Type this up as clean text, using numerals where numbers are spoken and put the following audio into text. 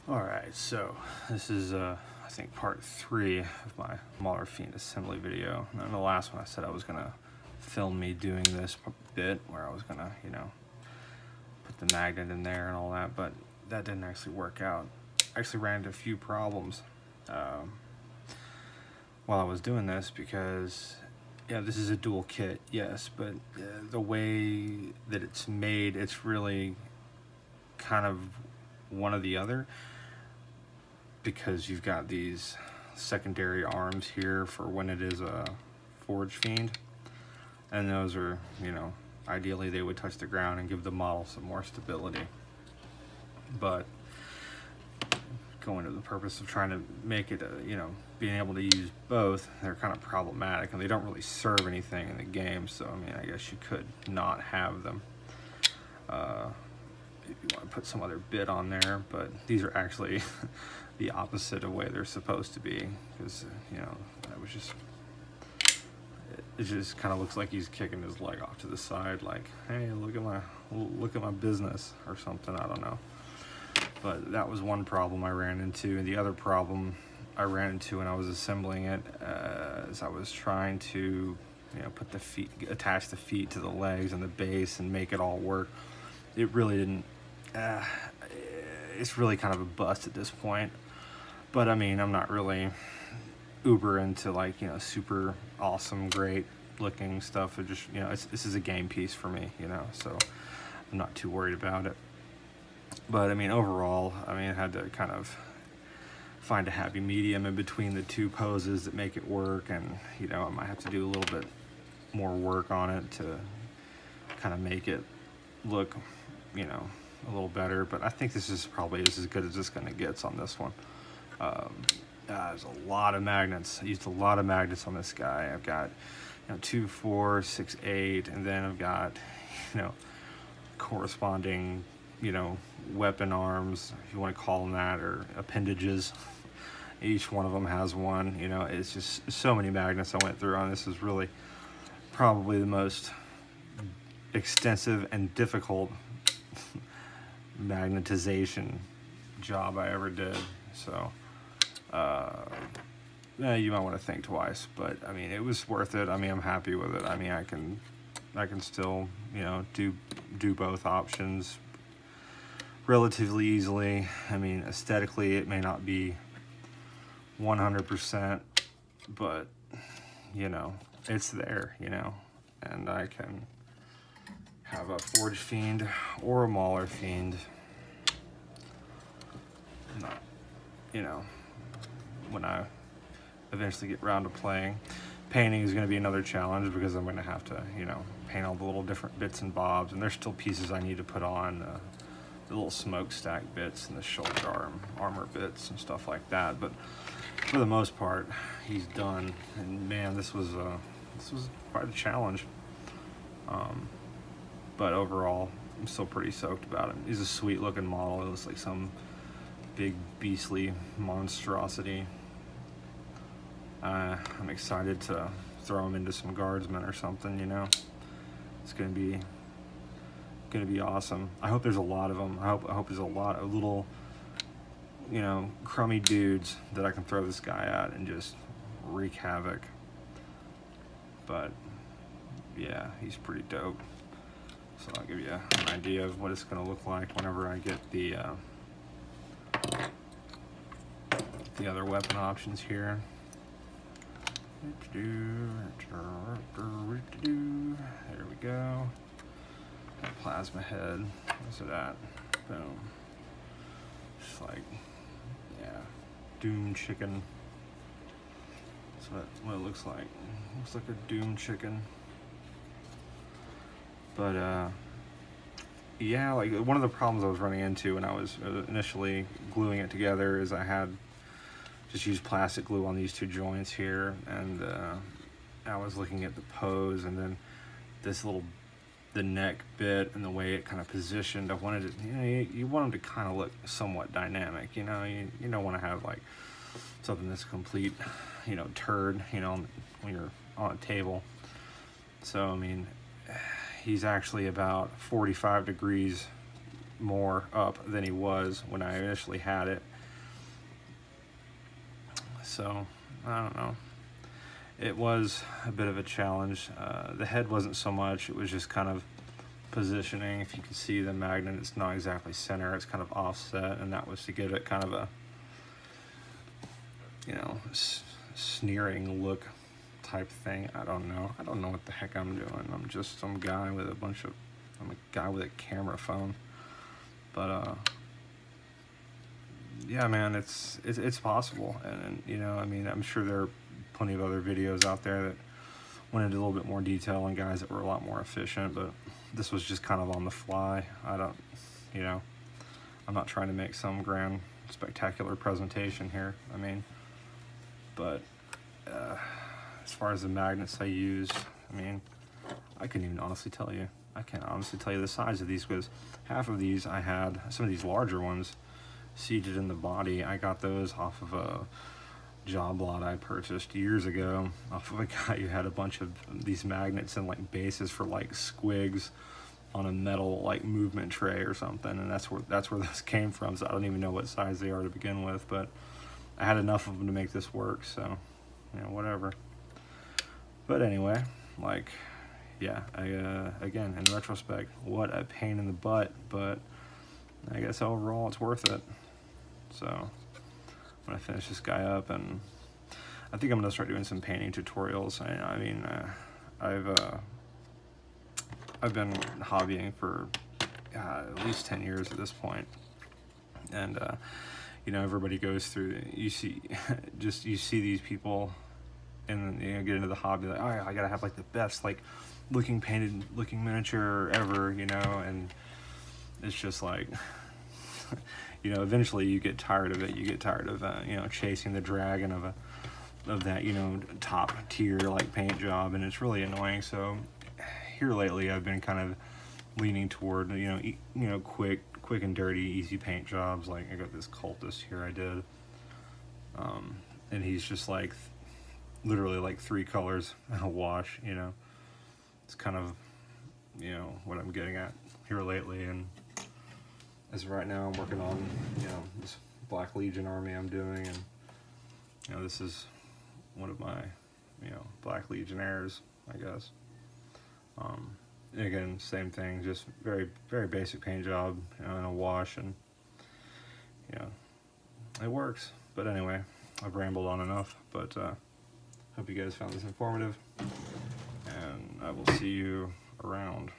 Alright, so this is I think part 3 of my Maulerfiend assembly video. And in the last one I said I was gonna film me doing this bit where I was gonna, put the magnet in there and all that, but that didn't actually work out. I actually ran into a few problems while I was doing this because, yeah, this is a dual kit, yes, but the way that it's made, it's really kind of one or the other, because you've got these secondary arms here for when it is a Forgefiend, and those are, ideally they would touch the ground and give the model some more stability. But going to the purpose of trying to make it, being able to use both, they're kind of problematic and they don't really serve anything in the game. So, I mean, I guess you could not have them if you want to put some other bit on there, but these are actually the opposite of the way they're supposed to be, because that was just, it just kind of looks like he's kicking his leg off to the side, like, hey, look at my business or something. I don't know. But that was one problem I ran into, and the other problem I ran into when I was assembling it, as I was trying to, put the feet, attach the feet to the legs and the base and make it all work. It really didn't. It's really kind of a bust at this point. But I mean, I'm not really uber into like, super awesome, great looking stuff. It just, this is a game piece for me, so I'm not too worried about it. But I mean, overall, I had to kind of find a happy medium in between the two poses that make it work, and I might have to do a little bit more work on it to kind of make it look, a little better. But I think this is probably as good as it's gonna get on this one. There's a lot of magnets. I used a lot of magnets on this guy. I've got 2, 4, 6, 8, and then I've got corresponding weapon arms, if you want to call them that, or appendages. Each one of them has one. It's just so many magnets I went through on this. Is really probably the most extensive and difficult magnetization job I ever did. So you might want to think twice, but I mean, it was worth it. I mean, I'm happy with it. I mean, I can still do both options relatively easily. I mean, aesthetically it may not be 100%, but it's there, and I can have a Forgefiend or a Maulerfiend. When I eventually get around to playing. Painting is going to be another challenge, because I'm going to have to, paint all the little different bits and bobs, and there's still pieces I need to put on, the little smokestack bits and the shoulder armor bits and stuff like that. But for the most part, he's done, and man, this was quite a challenge. But overall, I'm still pretty stoked about him. He's a sweet looking model. It looks like some big beastly monstrosity. I'm excited to throw him into some guardsmen or something. It's gonna be awesome. I hope there's a lot of them. I hope there's a lot of little, crummy dudes that I can throw this guy at and just wreak havoc. But yeah, he's pretty dope. So I'll give you an idea of what it's gonna look like whenever I get the other weapon options here. There we go. Plasma head. What's it at? Boom. Just like, yeah, Doom chicken. That's what it looks like. Looks like a Doom chicken. But yeah, like one of the problems I was running into when I was initially gluing it together is I had just used plastic glue on these two joints here, and I was looking at the pose, and then the neck bit and the way it kind of positioned. I wanted it, you want them to kind of look somewhat dynamic, you don't want to have like something that's complete, turd, when you're on a table. So I mean, he's actually about 45 degrees more up than he was when I initially had it. So, I don't know. It was a bit of a challenge. The head wasn't so much, it was just kind of positioning. If you can see the magnet, it's not exactly center, it's kind of offset, and that was to give it kind of a, you know, sneering look type thing. I don't know what the heck I'm doing. I'm just some guy with I'm a guy with a camera phone. But yeah, man, it's possible. And you know, I mean, I'm sure there are plenty of other videos out there that went into a little bit more detail and guys that were a lot more efficient, but this was just kind of on the fly. You know, I'm not trying to make some grand spectacular presentation here. I mean, but as far as the magnets I used, I mean, I couldn't even honestly tell you. I can't honestly tell you the size of these, because half of these I had, some of these larger ones, seated in the body. I got those off of a job lot I purchased years ago off of a guy who had a bunch of these magnets and like bases for like squigs on a metal like movement tray or something, and that's where those came from. So I don't even know what size they are to begin with, but I had enough of them to make this work, so you know, whatever. But anyway, like, yeah, again, in retrospect, what a pain in the butt, but I guess overall it's worth it. So I'm gonna finish this guy up, and I think I'm gonna start doing some painting tutorials. I mean, I've been hobbying for at least 10 years at this point, and you know, everybody goes through. You see, you see these people, and you know, get into the hobby like, oh, I gotta have like the best like looking miniature ever, you know, and it's just like. You know, eventually you get tired of it. You get tired of you know, chasing the dragon of that, you know, top tier like paint job, and it's really annoying. So here lately, I've been kind of leaning toward you know quick and dirty, easy paint jobs. Like I got this cultist here I did, and he's just like literally like 3 colors and a wash. You know, it's kind of, you know, what I'm getting at here lately. And as of right now, I'm working on, you know, this Black Legion army I'm doing, and you know, this is one of my, you know, Black Legionnaires, I guess. And again, same thing, just very basic paint job, you know, and a wash, and you know, it works. But anyway, I've rambled on enough. But hope you guys found this informative, and I will see you around.